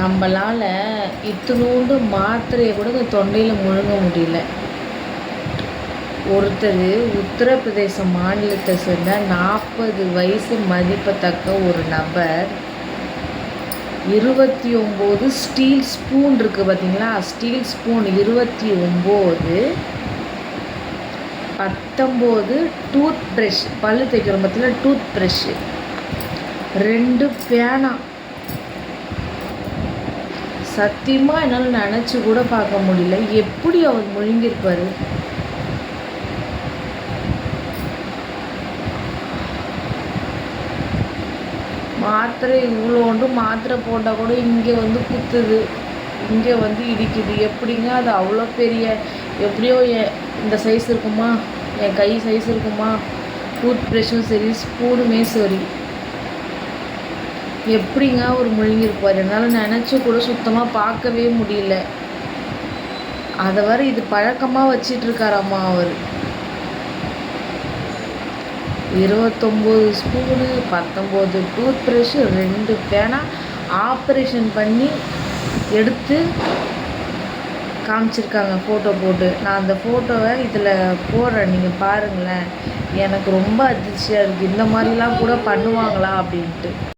நம்மளால் இத்தினூண்டு மாத்திரையை கூட இந்த தொண்டையில் முழுங்க முடியல. ஒருத்தர் உத்தரப்பிரதேச மாநிலத்தை சேர்ந்த 40 வயசு மதிப்பத்தக்க ஒரு நபர் 29 ஸ்டீல் ஸ்பூன் இருக்குது பார்த்தீங்களா, ஸ்டீல் ஸ்பூன் 29, 19 டூத் ப்ரஷ், பல்லு தைக்கிறோம் பார்த்தீங்களா டூத் ப்ரஷ்ஷு, 2 பேனா. சத்தியமாக என்னால் நினச்சி கூட பார்க்க முடியல. எப்படி அவர் முழுங்கியிருப்பார்? மாத்திரை இவ்வளோண்டு மாத்திரை போட்டால் கூட இங்கே வந்து குத்துது, இங்கே வந்து இடிக்குது. எப்படிங்க அது அவ்வளோ பெரிய, எப்படியோ இந்த சைஸ் இருக்குமா, என் கை சைஸ் இருக்குமா, டூத் ப்ரஷ்ஷும் சரி ஸ்பூனுமே சரி, எப்படிங்க அவர் முழுங்கியிருப்பார்? என்னால் நினச்சி கூட சுத்தமாக பார்க்கவே முடியல. அதை வர இது பழக்கமாக வச்சிட்ருக்காராம்மா அவர். 29 ஸ்பூனு, 19 டூத் ப்ரஷ்ஷு, 2 பேனா ஆப்ரேஷன் பண்ணி எடுத்து காமிச்சிருக்காங்க ஃபோட்டோ போட்டு. நான் அந்த ஃபோட்டோவை இதில் போடுறேன், நீங்கள் பாருங்களேன். எனக்கு ரொம்ப அதிர்ச்சியாக இருக்குது, இந்த மாதிரிலாம் கூட பண்ணுவாங்களா அப்படின்ட்டு.